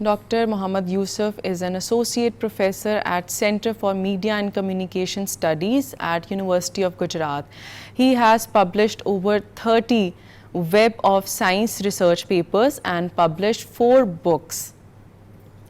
Dr. Mohammad Yusuf is an associate professor at Center for Media and Communication Studies at University of Gujarat. He has published over 30 Web of Science research papers and published 4 books.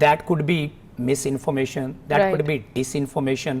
that could be misinformation, that could be disinformation,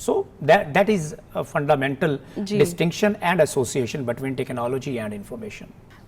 So that is a fundamental distinction and association between technology and information.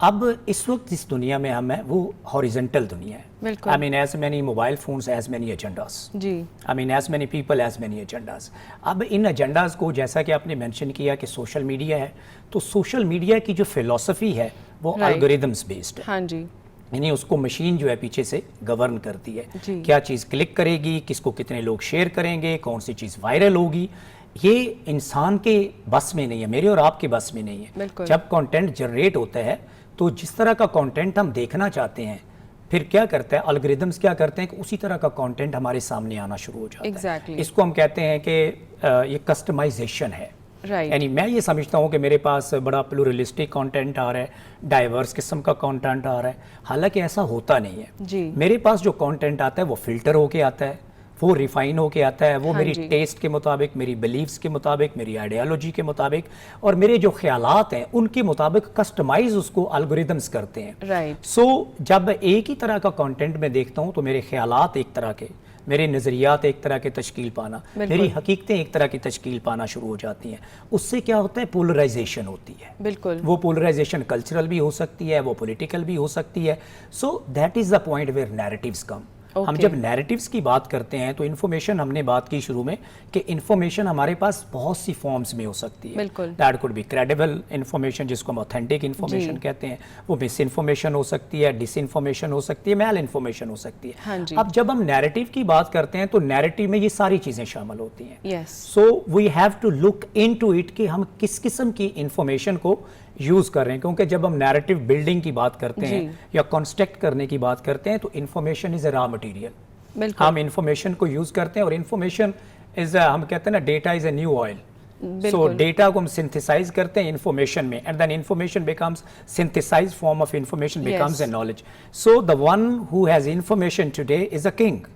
اب اس وقت جس دنیا میں ہم ہیں وہ horizontal دنیا ہے. بالکل. I mean as many mobile phones as many agendas. G. I mean as many people as many agendas. اب ان ایجنڈاز کو جیسا کہ آپ نے مینشن کیا کہ سوشل میڈیا ہے, تو سوشل میڈیا کی جو فلسفی ہے وہ الگوریدمس بیسڈ ہے. ہاں جی. یعنی اس کو مشین جو ہے پیچھے سے گورن کرتی ہے, جی. کیا چیز کلک کرے گی, کس کو کتنے لوگ شیئر کریں گے, کون سی چیز وائرل ہوگی, یہ انسان کے بس میں نہیں ہے, میرے اور آپ کے بس میں نہیں ہے. بالکل. جب کانٹینٹ جنریٹ ہوتا ہے تو جس طرح کا کانٹینٹ ہم دیکھنا چاہتے ہیں, پھر کیا کرتا ہے الگوریدمس کیا کرتے ہیں کہ اسی طرح کا کانٹینٹ ہمارے سامنے آنا شروع ہو جاتا ہے. Exactly. اس کو ہم کہتے ہیں کہ یہ کسٹمائزیشن ہے. Right. یعنی میں یہ سمجھتا ہوں کہ میرے پاس بڑا پلورلسٹک کانٹینٹ آ رہا ہے, ڈائیورس قسم کا کانٹینٹ آ رہا ہے, حالانکہ ایسا ہوتا نہیں ہے. جی. میرے پاس جو کانٹینٹ آتا ہے وہ فلٹر ہو کے آتا ہے, وہ ریفائن ہو کے آتا ہے, وہ میری ٹیسٹ کے مطابق, میری بلیفز کے مطابق, میری آئیڈیالوجی کے مطابق اور میرے جو خیالات ہیں ان کے مطابق کسٹمائز اس کو الگوریدمس کرتے ہیں. رائٹ. سو جب ایک ہی طرح کا کانٹینٹ میں دیکھتا ہوں تو میرے خیالات ایک طرح کے, میرے نظریات ایک طرح کے تشکیل پانا, میری حقیقتیں ایک طرح کی تشکیل پانا شروع ہو جاتی ہیں. اس سے کیا ہوتا ہے پولرائزیشن ہوتی ہے. بالکل. وہ پولرائزیشن کلچرل بھی ہو سکتی ہے, وہ پولیٹیکل بھی ہو سکتی ہے. So that is the point where narratives come. ہم جب نیریٹیوز کی بات کرتے ہیں تو انفارمیشن, ہم نے بات کی شروع میں کہ انفارمیشن ہمارے پاس بہت سی فارمز میں ہو سکتی ہے. بالکل. That could be credible information جس کو ہم اوتھینٹک انفارمیشن کہتے ہیں, وہ مس انفارمیشن ہو سکتی ہے, ڈس انفارمیشن ہو سکتی ہے, میل انفارمیشن ہو سکتی ہے. ہاں جی. اب جب ہم نیریٹیو کی بات کرتے ہیں تو نیریٹیو میں یہ ساری چیزیں شامل ہوتی ہیں. Yes. So we have to look into it کہ ہم کس قسم کی انفارمیشن کو یوز کر رہے ہیں, کیونکہ جب ہم نیریٹیو بلڈنگ کی بات کرتے ہیں یا کنسٹرکٹ کرنے کی بات کرتے ہیں تو information is a raw material. ہم انفارمیشن کو یوز کرتے ہیں اور انفارمیشن از, ہم کہتے ہیں نا data is a new oil. So data کو ہم سنتھسائز کرتے ہیں انفارمیشن میں, and then information becomes synthesize form of information becomes a knowledge. So the one who has information today is a king.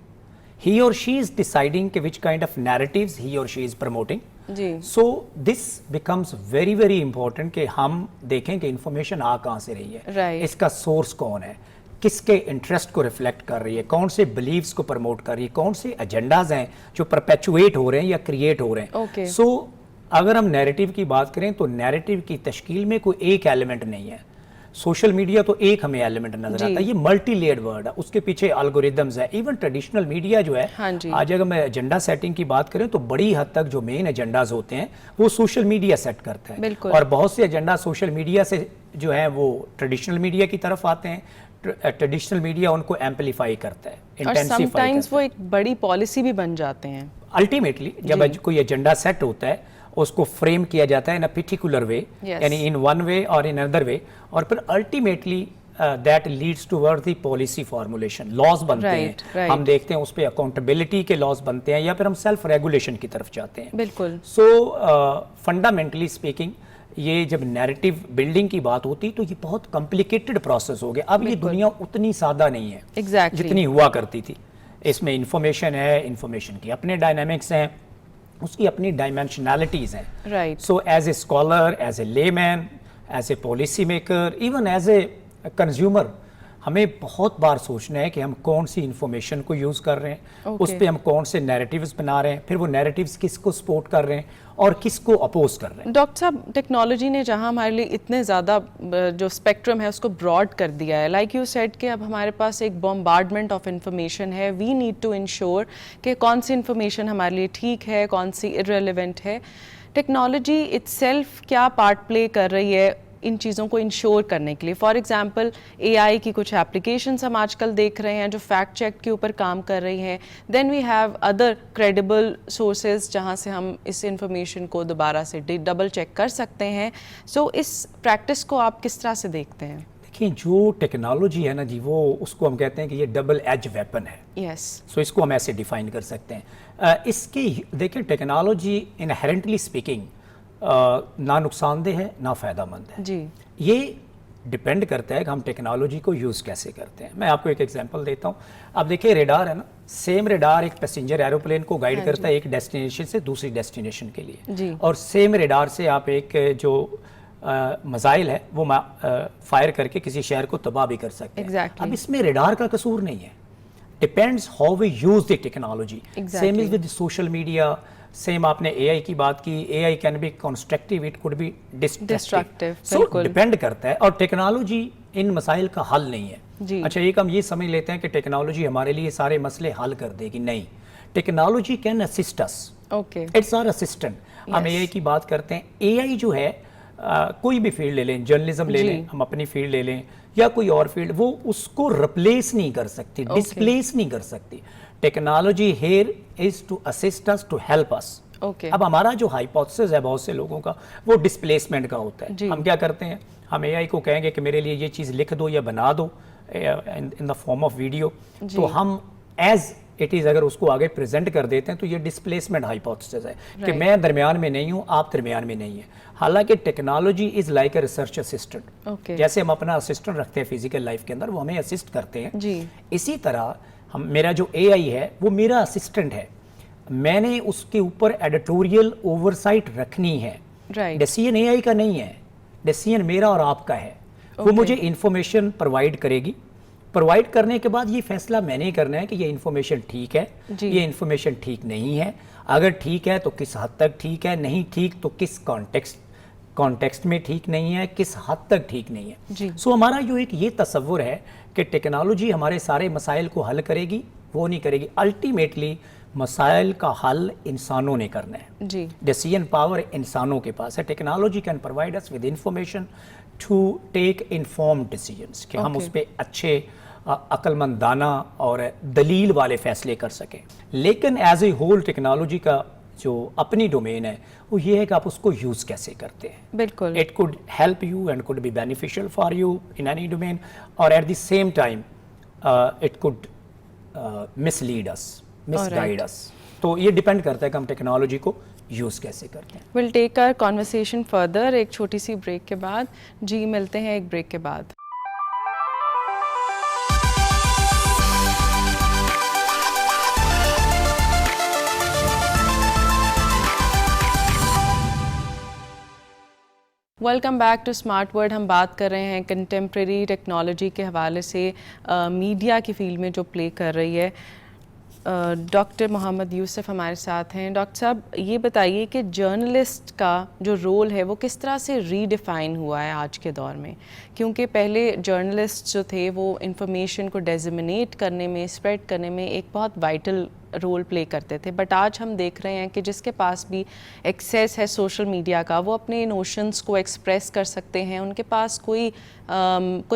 He or she is deciding which kind of narratives he or she is promoting. جی. So this becomes very very important کہ ہم دیکھیں کہ information آ کہاں سے رہی ہے, Right. اس کا سورس کون ہے, کس کے انٹرسٹ کو ریفلیکٹ کر رہی ہے, کون سے بلیفز کو پروموٹ کر رہی ہے, کون سے ایجنڈاز ہیں جو پرپیچویٹ ہو رہے ہیں یا کریٹ ہو رہے ہیں. Okay. سو اگر ہم نیریٹیو کی بات کریں تو نیریٹیو کی تشکیل میں کوئی ایک ایلیمنٹ نہیں ہے. سوشل میڈیا تو ایک ہمیں ایلیمنٹ نظر آتا ہے, یہ ملٹی لیئرڈ ورڈ ہے, اس کے پیچھے الگوریدمز ہے. ایون ٹریڈیشنل میڈیا جو ہے, آج اگر میں ایجنڈا سیٹنگ کی بات کریں تو بڑی حد تک جو مین ایجنڈاز ہوتے ہیں وہ سوشل میڈیا سیٹ کرتا ہے, اور بہت سے ایجنڈا سوشل میڈیا سے جو ہے وہ ٹریڈیشنل میڈیا کی طرف آتے ہیں. ٹریڈیشنل میڈیا ان کو ایمپلیفائی کرتا ہے, انٹینسیفائی کرتا ہے, اور سم ٹائمز وہ ایک بڑی پالیسی بھی بن جاتے ہیں. الٹیمیٹلی جب کوئی ایجنڈا سیٹ ہوتا ہے اس کو فریم کیا جاتا ہے ان اے پرٹیکولر وے, یعنی ان ون وے اور ان ادر وے, اور پھر ultimately that leads toward the policy formulation. Laws بنتے ہیں, ہم دیکھتے ہیں اس پہ اکاؤنٹیبلٹی کے لاز بنتے ہیں یا پھر ہم سیلف ریگولیشن کی طرف جاتے ہیں. بالکل. سو فنڈامنٹلی اسپیکنگ یہ جب نیریٹیو بلڈنگ کی بات ہوتی تو یہ بہت کمپلیکیٹڈ پروسیس ہو گیا. اب یہ دنیا اتنی سادہ نہیں ہے جتنی ہوا کرتی تھی. اس میں انفارمیشن ہے, انفارمیشن کی اپنے ڈائنامکس ہیں, اس کی اپنی ڈائمینشنالٹیز ہیں. Right. So as a scholar, as a layman, as a policy maker, even as a consumer, ہمیں بہت بار سوچنا ہے کہ ہم کون سی انفارمیشن کو یوز کر رہے ہیں, اس پہ ہم کون سے نیریٹیوز بنا رہے ہیں, پھر وہ نیریٹیوز کس کو سپورٹ کر رہے ہیں اور کس کو اپوز کر رہے ہیں. ڈاکٹر صاحب, ٹیکنالوجی نے جہاں ہمارے لیے اتنے زیادہ جو اسپیکٹرم ہے اس کو براڈ کر دیا ہے, لائک یو سیڈ کہ اب ہمارے پاس ایک بمبارڈمنٹ آف انفارمیشن ہے. وی نیڈ ٹو انشور کہ کون سی انفارمیشن ہمارے لیے ٹھیک ہے, کون سی ارریلیونٹ ہے. ٹیکنالوجی اٹ سیلف کیا پارٹ پلے کر رہی ہے ان چیزوں کو انشور کرنے کے لیے؟ فار ایگزامپل اے آئی کی کچھ ایپلیکیشنس ہم آج کل دیکھ رہے ہیں جو فیکٹ چیک کے اوپر کام کر رہی ہیں. Then we have other credible sources جہاں سے ہم اس انفارمیشن کو دوبارہ سے ڈبل چیک کر سکتے ہیں. سو اس پریکٹس کو آپ کس طرح سے دیکھتے ہیں؟ دیکھیں, جو ٹیکنالوجی ہے نا جی, وہ اس کو ہم کہتے ہیں کہ یہ ڈبل ایج ویپن ہے. یس. سو اس کو ہم ایسے ڈیفائن کر سکتے ہیں. اس کی دیکھیں ٹیکنالوجی انہیرنٹلی اسپیکنگ نہ نقصان دہ ہے نہ فائدہ مند ہے. جی. یہ ڈپینڈ کرتا ہے کہ ہم ٹیکنالوجی کو یوز کیسے کرتے ہیں. میں آپ کو ایک ایگزامپل دیتا ہوں. اب دیکھیں ریڈار ہے نا, سیم ریڈار ایک پیسنجر ایروپلین کو گائیڈ کرتا ہے ایک ڈیسٹینیشن سے دوسری ڈیسٹینیشن کے لیے, اور سیم ریڈار سے آپ ایک جو میزائل ہے وہ فائر کر کے کسی شہر کو تباہ بھی کر سکتے ہیں. اب اس میں ریڈار کا قصور نہیں ہے, depends how we use the technology. Same is with social media. Same آپ نے اے آئی کی بات کی, A I can be constructive, it could be destructive. So depend کرتا ہے, اور ٹیکنالوجی ان مسائل کا حل نہیں ہے. اچھا ایک ہم یہ سمجھ لیتے ہیں کہ ٹیکنالوجی ہمارے لیے سارے مسئلے حل کر دے گی, نہیں, technology can assist us, it's our assistant. ہم اے آئی کی بات کرتے ہیں, اے آئی جو ہے کوئی بھی فیلڈ لے لیں, جرنلزم لے لیں, ہم اپنی فیلڈ لے لیں یا کوئی اور فیلڈ, وہ اس کو ریپلیس نہیں کر سکتی, ڈسپلیس نہیں کر سکتی. Technology here is to assist us, to help us. اب ہمارا جو ہائپوتھسس ہے بہت سے لوگوں کا, وہ ڈسپلیسمنٹ کا ہوتا ہے. ہم کیا کرتے ہیں, ہم اے آئی کو کہیں گے کہ میرے لیے یہ چیز لکھ دو یا بنا دو ان دا فارم آف ویڈیو, تو ہم ایز اٹ از اگر اس کو آگے پریزنٹ کر دیتے ہیں تو یہ ڈسپلیسمنٹ ہائپوتھسس ہے کہ میں درمیان میں نہیں ہوں, آپ درمیان میں نہیں ہیں. حالانکہ technology is like a research assistant. جیسے ہم اپنا اسسٹنٹ رکھتے ہیں فزیکل لائف کے اندر, وہ ہمیں اسسٹ کرتے ہیں, اسی طرح میرا جو اے آئی ہے وہ میرا اسسٹنٹ ہے. میں نے اس کے اوپر ایڈیٹوریل اوورسائٹ رکھنی ہے. ڈیسیژن اے آئی کا نہیں ہے, ڈیسیژن میرا اور آپ کا ہے. وہ مجھے انفارمیشن پرووائڈ کرے گی, پرووائڈ کرنے کے بعد یہ فیصلہ میں نے کرنا ہے کہ یہ انفارمیشن ٹھیک ہے, یہ انفارمیشن ٹھیک نہیں ہے. اگر ٹھیک ہے تو کس حد تک ٹھیک ہے, نہیں ٹھیک تو کس کانٹیکسٹ میں ٹھیک نہیں ہے, کس حد تک ٹھیک نہیں ہے. سو ہمارا جو ایک یہ تصور ہے کہ ٹیکنالوجی ہمارے سارے مسائل کو حل کرے گی, وہ نہیں کرے گی. الٹیمیٹلی مسائل کا حل انسانوں نے کرنا ہے. ڈیسیژن پاور انسانوں کے پاس ہے. Technology can provide us with information to take informed decisions, کہ ہم اس پہ اچھے عقل مندانہ اور دلیل والے فیصلے کر سکیں. لیکن ایز اے ہول ٹیکنالوجی کا جو اپنی ڈومین ہے وہ یہ ہے کہ آپ اس کو یوز کیسے کرتے ہیں. بالکل, it could help you and could be beneficial for you in any domain, اور at the same time it could mislead us, misguide us. تو یہ ڈیپینڈ کرتا ہے کہ ہم ٹیکنالوجی کو یوز کیسے کرتے ہیں. ول ٹیک آور کانورسیشن فردر ایک چھوٹی سی بریک کے بعد. جی ملتے ہیں ایک بریک کے بعد. Welcome back to smart word. ہم بات کر رہے ہیں کنٹمپریری ٹیکنالوجی کے حوالے سے میڈیا کی فیلڈ میں جو پلے کر رہی ہے. ڈاکٹر محمد یوسف ہمارے ساتھ ہیں. ڈاکٹر صاحب یہ بتائیے کہ جرنلسٹ کا جو رول ہے وہ کس طرح سے ری ڈیفائن ہوا ہے آج کے دور میں, کیونکہ پہلے جرنلسٹ جو تھے وہ انفارمیشن کو ڈیزمنیٹ کرنے میں, اسپریڈ کرنے میں ایک بہت وائٹل رول پلے کرتے تھے. بٹ آج ہم دیکھ رہے ہیں کہ جس کے پاس بھی ایکسیس ہے سوشل میڈیا کا, وہ اپنے نوشنز کو ایکسپریس کر سکتے ہیں. ان کے پاس کوئی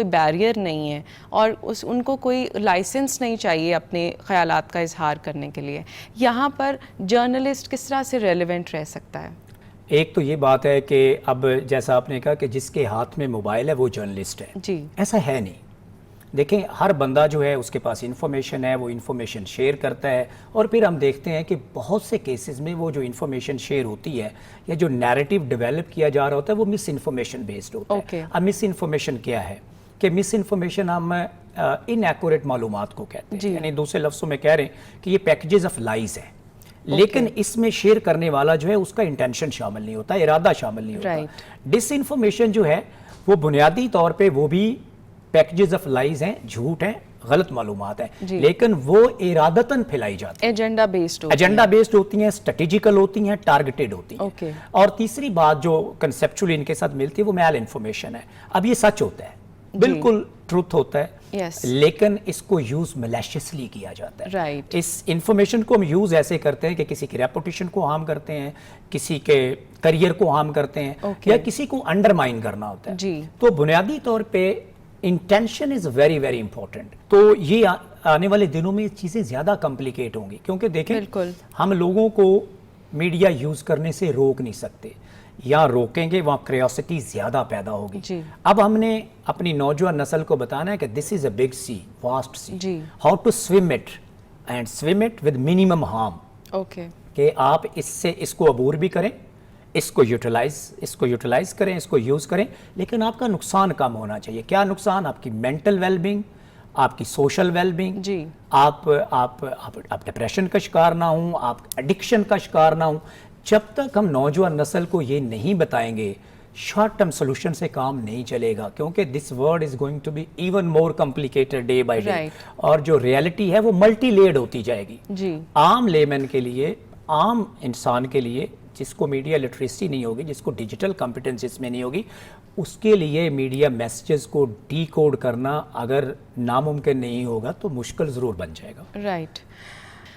بیریئر نہیں ہے اور ان کو کوئی لائسنس نہیں چاہیے اپنے خیالات کا اظہار کرنے کے لیے. یہاں پر جرنلسٹ کس طرح سے ریلیونٹ رہ سکتا ہے؟ ایک تو یہ بات ہے کہ اب جیسا آپ نے کہا کہ جس کے ہاتھ میں موبائل ہے وہ جرنلسٹ ہے. جی, ایسا ہے نہیں. دیکھیں ہر بندہ جو ہے اس کے پاس انفارمیشن ہے, وہ انفارمیشن شیئر کرتا ہے, اور پھر ہم دیکھتے ہیں کہ بہت سے کیسز میں وہ جو انفارمیشن شیئر ہوتی ہے یا جو نیریٹو ڈیولپ کیا جا رہا ہوتا ہے وہ مس انفارمیشن بیسڈ ہوتا ہے. اب مس انفارمیشن کیا ہے کہ مس انفارمیشن ہم ان ایکوریٹ معلومات کو کہتے ہیں. یعنی دوسرے لفظوں میں کہہ رہے ہیں کہ یہ پیکیجز آف لائز ہیں, لیکن اس میں شیئر کرنے والا جو ہے اس کا انٹینشن شامل نہیں ہوتا, ارادہ شامل نہیں ہوتا. ڈس انفارمیشن جو ہے وہ بنیادی طور پہ وہ بھی پیکیجز آف لائز ہیں, جھوٹ ہیں, غلط معلومات ہیں, لیکن وہ ارادتاً پھیلائی جاتی ہیں, ایجنڈا بیسڈ ہوتی ہیں, اسٹریٹجیکل ہوتی ہیں, ٹارگیٹڈ ہوتی ہیں. اور تیسری بات جو کنسیپچولی ان کے ساتھ ملتی ہے وہ میل انفارمیشن ہے. اب یہ سچ ہوتا ہے, بالکل ٹروتھ ہوتا ہے, لیکن اس کو یوز میلیشیسلی کیا جاتا ہے. اس انفارمیشن کو ہم یوز ایسے کرتے ہیں کہ کسی کی ریپوٹیشن کو ہارم کرتے ہیں, کسی کے کریئر کو ہارم کرتے ہیں, یا کسی کو انڈرمائن کرنا ہوتا ہے. تو بنیادی طور پہ intention is very very important. تو یہ آنے والے دنوں میں چیزیں زیادہ کمپلیکیٹ ہوں گی, کیونکہ دیکھیں ہم لوگوں کو میڈیا یوز کرنے سے روک نہیں سکتے, یا روکیں گے وہاں کریوسٹی زیادہ پیدا ہوگی. اب ہم نے اپنی نوجوان نسل کو بتانا ہے کہ this is a big sea, vast sea, how to swim it and swim it with minimum harm. کہ آپ اس کو عبور بھی کریں, اس کو یوٹیلائز کریں, اس کو یوز کریں, لیکن آپ کا نقصان کم ہونا چاہیے. کیا نقصان؟ آپ کی مینٹل ویل بینگ, آپ کی سوشل ویل بینگ, آپ ڈپریشن کا شکار نہ ہوں, آپ ایڈکشن کا شکار نہ ہوں. جب تک ہم نوجوان نسل کو یہ نہیں بتائیں گے, شارٹ ٹرم سولوشن سے کام نہیں چلے گا, کیونکہ this world is going to be even more complicated day by day, اور جو ریئلٹی ہے وہ ملٹی لیئرڈ ہوتی جائے گی. عام لیمن کے لیے عام انسان کے لیے جس کو میڈیا لٹریسی نہیں ہوگی, جس کو ڈیجیٹل کمپیٹنس اس میں نہیں ہوگی, اس کے لیے میڈیا میسیجز کو ڈی کوڈ کرنا اگر ناممکن نہیں ہوگا تو مشکل ضرور بن جائے گا. Right.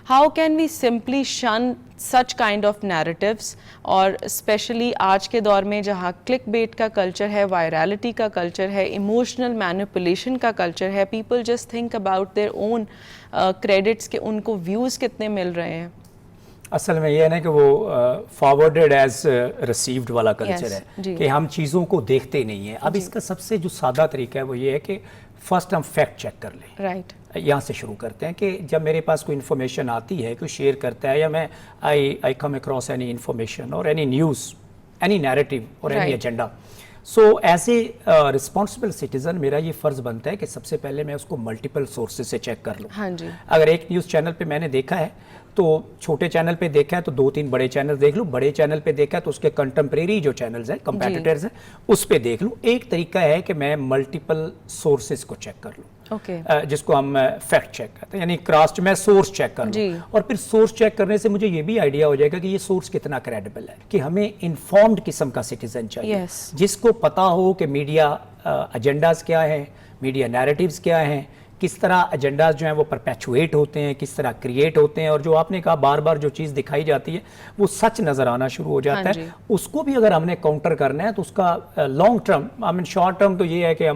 How can we simply shun such kind of narratives, اور اسپیشلی آج کے دور میں جہاں کلک بیٹ کا کلچر ہے, وائرالٹی کا کلچر ہے, ایموشنل مینیپولیشن کا کلچر ہے, people just think about their own credits کہ ان کو ویوز کتنے مل رہے ہیں. اصل میں یہ ہے نا کہ وہ فارورڈڈ ایز ریسیوڈ والا کلچر ہے کہ ہم چیزوں کو دیکھتے نہیں ہیں. اب اس کا سب سے جو سادہ طریقہ ہے وہ یہ ہے کہ فرسٹ ہم فیکٹ چیک کر لیں. رائٹ. یہاں سے شروع کرتے ہیں کہ جب میرے پاس کوئی انفارمیشن آتی ہے, کوئی شیئر کرتا ہے, یا میں آئی کم اکراس اینی انفارمیشن اور اینی نیوز, اینی نیریٹیو اور اینی ایجنڈا, سو ایز اے رسپانسبل سٹیزن میرا یہ فرض بنتا ہے کہ سب سے پہلے میں اس کو ملٹیپل سورسز سے چیک کر لوں. ہاں جی. اگر ایک نیوز چینل پہ میں نے دیکھا ہے تو چھوٹے چینل پہ دیکھا ہے تو 2-3 بڑے چینل دیکھ لوں, بڑے چینل پہ دیکھا ہے تو اس کے کنٹمپریری جو چینلز ہیں, کمپیٹیٹرز ہیں, اس پہ دیکھ لوں. ایک طریقہ ہے کہ میں ملٹیپل سورسز کو چیک کر لوں, جس کو ہم فیکٹ چیک کرتے ہیں, یعنی کراس میں سورس چیک کر لوں. اور پھر سورس چیک کرنے سے مجھے یہ بھی آئیڈیا ہو جائے گا کہ یہ سورس کتنا کریڈیبل ہے, کہ ہمیں انفارمڈ قسم کا سٹیزن چاہیے جس کو پتا ہو کہ میڈیا ایجنڈاز کیا ہیں, میڈیا نیریٹیوز کیا ہیں, کس طرح ایجنڈاز جو ہیں وہ پرپیچویٹ ہوتے ہیں, کس طرح کریٹ ہوتے ہیں, اور جو آپ نے کہا بار بار جو چیز دکھائی جاتی ہے وہ سچ نظر آنا شروع ہو جاتا ہے. اس کو بھی اگر ہم نے کاؤنٹر کرنا ہے تو اس کا لانگ ٹرم, شارٹ ٹرم تو یہ ہے کہ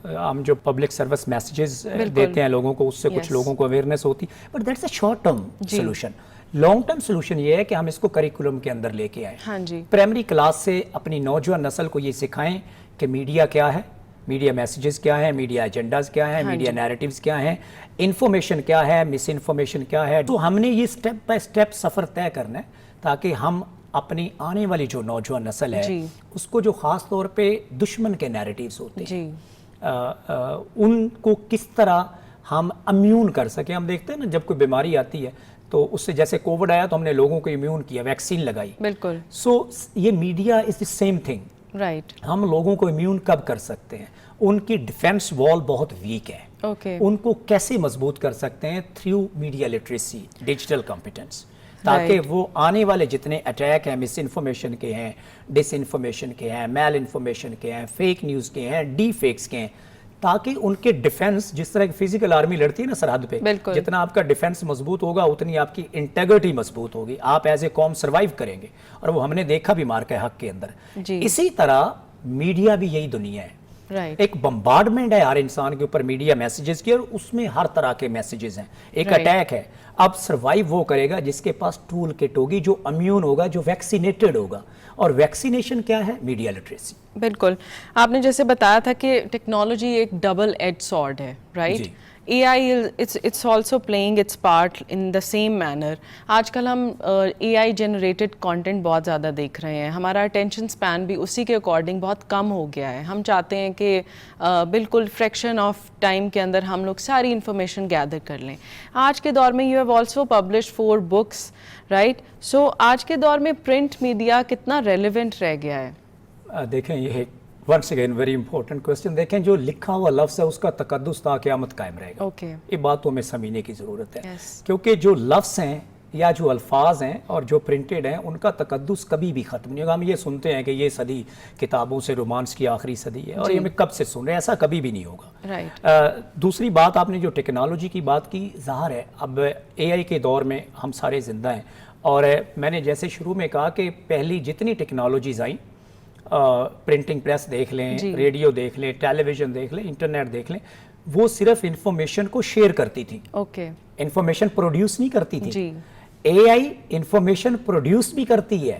ہم جو پبلک سروس میسیجز دیتے ہیں لوگوں کو, اس سے کچھ لوگوں کو اویئرنیس ہوتی, but that's a short term solution. Long term solution یہ ہے کہ ہم اس کو کریکولم کے اندر لے کے آئیں. پرائمری کلاس سے اپنی نوجوان نسل کو یہ سکھائیں کہ میڈیا کیا ہے, میڈیا میسیجز کیا ہیں, میڈیا ایجنڈاز کیا ہیں, میڈیا نیریٹیوز کیا ہیں, انفارمیشن کیا ہے, مس انفارمیشن کیا ہے. تو ہم نے یہ سٹیپ بائی سٹیپ سفر طے کرنا ہے تاکہ ہم اپنی آنے والی جو نوجوان نسل ہے اس کو, جو خاص طور پہ دشمن کے نیریٹیوز ہوتے ہیں, ان کو کس طرح ہم امیون کر سکیں. ہم دیکھتے ہیں نا جب کوئی بیماری آتی ہے تو اس سے, جیسے کووڈ آیا تو ہم نے لوگوں کو امیون کیا, ویکسین لگائی. بالکل. سو یہ media is the same thing. Right. ہم لوگوں کو امیون کب کر سکتے ہیں؟ ان کی ڈیفینس وال بہت ویک ہے. ان کو کیسے مضبوط کر سکتے ہیں؟ Through media literacy, digital competence, تاکہ وہ آنے والے جتنے اٹیک ہیں, مس انفارمیشن کے ہیں, ڈس انفارمیشن کے ہیں, میل انفارمیشن کے ہیں, فیک نیوز کے ہیں, ڈی فیکس کے ہیں, تاکہ ان کے ڈیفینس, جس طرح فزیکل آرمی لڑتی ہے نا سرحد پہ, جتنا آپ کا ڈیفینس مضبوط ہوگا اتنی آپ کی انٹیگریٹی مضبوط ہوگی, آپ ایز اے قوم سروائیو کریں گے. اور وہ ہم نے دیکھا بھی مارکہ حق کے اندر. اسی طرح میڈیا بھی یہی دنیا ہے. ایک بمبارڈمنٹ ہے ہر انسان کے اوپر میڈیا میسیجز کی, اور اس میں ہر طرح کے میسیجز ہیں. ایک اٹیک ہے. اب سروائیو وہ کرے گا جس کے پاس ٹول کٹ ہوگی, جو امیون ہوگا, جو ویکسینیٹڈ ہوگا. اور ویکسینیشن کیا ہے؟ Media literacy. بالکل. آپ نے جیسے بتایا تھا کہ ٹیکنالوجی ایک ڈبل ایج سورڈ ہے, right. AI it's also playing its part in the same manner. آج کل ہم AI generated content بہت زیادہ دیکھ رہے ہیں. ہمارا attention span بھی اسی کے according بہت کم ہو گیا ہے. ہم چاہتے ہیں کہ بالکل fraction of time کے اندر ہم لوگ ساری information gather کر لیں. آج کے دور میں you have also published 4 books, right? So آج کے دور میں print media کتنا relevant رہ گیا ہے؟ دیکھیں یہ once again very important question. دیکھیں جو لکھا ہوا لفظ ہے اس کا تقدس تا قیامت قائم رہے گا. یہ بات تو ہمیں سمجھنے کی ضرورت ہے, کیونکہ جو لفظ ہیں یا جو الفاظ ہیں اور جو پرنٹڈ ہیں ان کا تقدس کبھی بھی ختم نہیں ہوگا. ہم یہ سنتے ہیں کہ یہ صدی کتابوں سے رومانس کی آخری صدی ہے, اور یہ ہمیں کب سے سن رہے ہیں, ایسا کبھی بھی نہیں ہوگا. دوسری بات, آپ نے جو ٹیکنالوجی کی بات کی, ظاہر ہے اب AI کے دور میں ہم سارے زندہ ہیں. اور میں نے جیسے شروع میں کہا کہ پہلی جتنی ٹیکنالوجیز آئیں, پرنٹنگ پریس دیکھ لیں, ریڈیو دیکھ لیں, ٹیلی ویژن دیکھ لیں, انٹرنیٹ دیکھ لیں, وہ صرف انفارمیشن کو شیئر کرتی تھی, انفارمیشن پروڈیوس نہیں کرتی تھی. AI انفارمیشن پروڈیوس بھی کرتی ہے,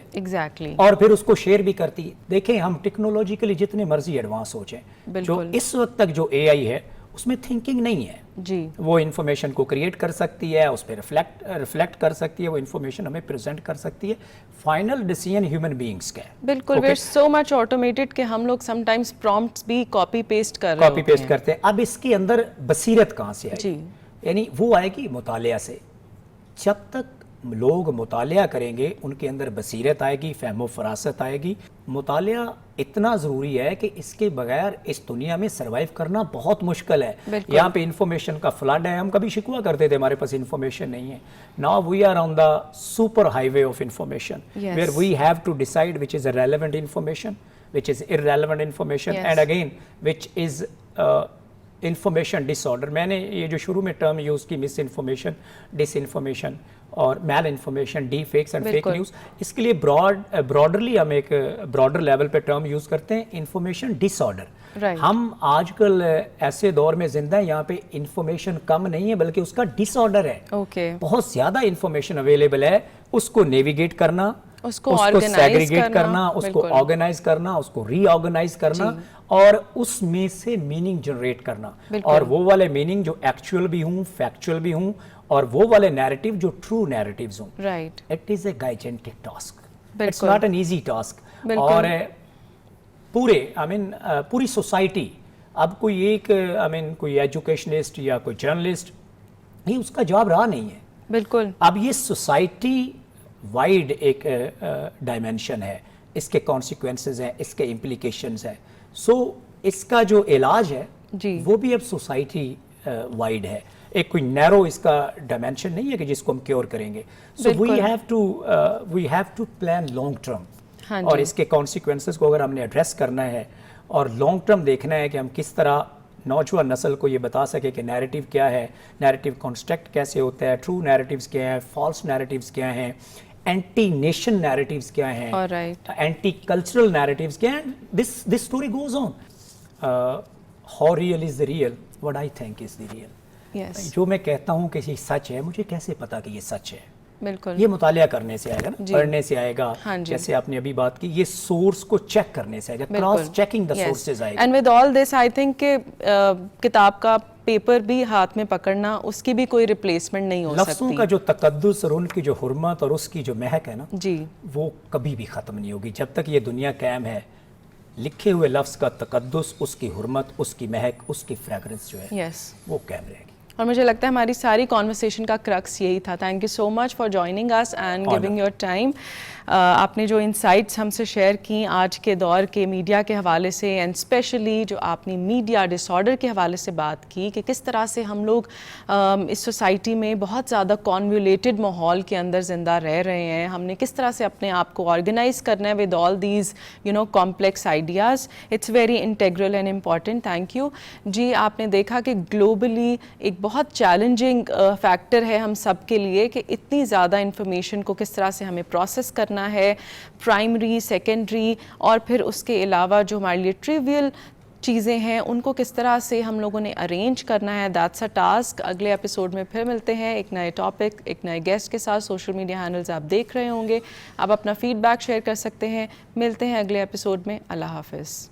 اور پھر اس کو شیئر بھی کرتی ہے. دیکھیں ہم ٹیکنالوجیکلی جتنے مرضی ایڈوانس ہو جائیں, جو اس وقت تک جو AI ہے اس میں تھنکنگ نہیں ہے. وہ انفارمیشن کو کریٹ کر سکتی ہے, اس پہ ریفلیکٹ کر سکتی ہے, وہ انفارمیشن ہمیں پریزنٹ کر سکتی ہے. فائنل ڈیسیژن ہیومن بینگز کا ہے. بالکل. We are so much automated کہ ہم لوگ سم ٹائمز پرومپٹس بھی کاپی پیسٹ کرتے ہیں. اب اس کے اندر بصیرت کہاں سے آئے گی؟ یعنی وہ آئے گی مطالعہ سے. جب تک لوگ مطالعہ کریں گے ان کے اندر بصیرت آئے گی، فہم و فراست آئے گی. مطالعہ اتنا ضروری ہے کہ اس کے بغیر اس دنیا میں سروائیو کرنا بہت مشکل ہے. یہاں پہ انفارمیشن کا فلڈ ہے. ہم کبھی شکوہ کرتے تھے ہمارے پاس انفارمیشن نہیں ہے. Now we are on the super highway of information, where we have to decide which is a relevant information, which is irrelevant information, and again which is information disorder. میں نے یہ جو شروع میں term use کی مس information, disinformation اور malinformation, deepfakes and fake news, اس کے لیے براڈرلی ہم ایک براڈر لیول پہ ٹرم یوز کرتے ہیں انفارمیشن ڈس آرڈر. ہم آج کل ایسے دور میں زندہ ہیں یہاں پہ انفارمیشن کم نہیں ہے بلکہ اس کا ڈس آرڈر ہے. بہت زیادہ انفارمیشن اویلیبل ہے، اس کو نیویگیٹ کرنا، اس کو سیگریگیٹ کرنا، اس کو آرگنائز کرنا، اس کو ری آرگنائز کرنا اور اس میں سے میننگ جنریٹ کرنا، اور وہ والے میننگ جو ایکچوئل بھی ہوں، فیکچوئل بھی ہوں، اور وہ والے نیریٹیو جو ٹرو نیریٹیوز ہوں. It is a gigantic task, it's not an easy task. اور پوری سوسائٹی، اب کوئی ایک کوئی ایجوکیشنسٹ یا کوئی جرنلسٹ، یہ اس کا جواب رہا نہیں ہے. بالکل. اب یہ سوسائٹی وائڈ ایک ڈائمینشن ہے، اس کے کانسیکوینسز ہیں، اس کے امپلیکیشنز ہیں. سو اس کا جو علاج ہے وہ بھی اب سوسائٹی وائڈ ہے. ایک کوئی نیرو اس کا ڈائمینشن نہیں ہے کہ جس کو ہم کیور کریں گے. So we have to plan long term, اور اس کے کانسیکوینسز کو اگر ہم نے ایڈریس کرنا ہے اور لانگ ٹرم دیکھنا ہے کہ ہم کس طرح نوجوان نسل کو یہ بتا سکے کہ نیریٹیو کیا ہے، نیریٹیو کنسٹرکٹ کیسے ہوتا ہے، ٹرو نیریٹیوز کیا ہیں، فالس نیریٹیوز کیا ہیں، اینٹی نیشن نیریٹیوز کیا ہیں، اینٹی کلچرل نیریٹیوز کیا ہیں. This story goes on. How real is the real, what I think is the real. جو میں کہتا ہوں کہ یہ سچ ہے، مجھے کیسے پتا کہ یہ سچ ہے؟ بالکل یہ مطالعہ کرنے سے آئے گا نا، پڑھنے سے آئے گا. جیسے آپ نے ابھی بات کی، یہ سورس کو چیک کرنے سے آئے گا، کراس چیکنگ دا سورسز آئے گا. And with all this I think کہ کتاب کا پیپر بھی ہاتھ میں پکڑنا، اس کی بھی کوئی ریپلیسمنٹ نہیں ہو سکتی. لفظوں کا جو تقدس اور ان کی جو حرمت اور اس کی جو مہک ہے نا، وہ کبھی بھی ختم نہیں ہوگی جب تک یہ دنیا قائم ہے. لکھے ہوئے لفظ کا تقدس، اس کی حرمت، اس کی مہک، اس کی فریگرنس جو ہے وہ قائم رہے گی. اور مجھے لگتا ہے ہماری ساری کانورسیشن کا کرکس یہی تھا. Thank you so much for joining us and giving your time. آپ نے جو انسائٹس ہم سے شیئر کی آج کے دور کے میڈیا کے حوالے سے، اینڈ اسپیشلی جو آپ نے میڈیا ڈس آرڈر کے حوالے سے بات کی کہ کس طرح سے ہم لوگ اس سوسائٹی میں بہت زیادہ کانولیٹڈ ماحول کے اندر زندہ رہ رہے ہیں، ہم نے کس طرح سے اپنے آپ کو آرگنائز کرنا ہے with all these complex ideas. It's very integral and important. Thank you جی. آپ نے دیکھا کہ گلوبلی ایک بہت چیلنجنگ فیکٹر ہے ہم سب کے لیے کہ اتنی زیادہ انفارمیشن کو کس طرح سے ہمیں پروسیس کرنا ہے، پرائمری، سیکنڈری، اور پھر اس کے علاوہ جو ہمارے لیے ٹریویل چیزیں ہیں ان کو کس طرح سے ہم لوگوں نے ارینج کرنا ہے. That's a task. اگلے ایپیسوڈ میں پھر ملتے ہیں ایک نئے ٹاپک، ایک نئے گیسٹ کے ساتھ. سوشل میڈیا ہینڈلز آپ دیکھ رہے ہوں گے، آپ اپنا فیڈ بیک شیئر کر سکتے ہیں. ملتے ہیں اگلے ایپیسوڈ میں. اللہ حافظ.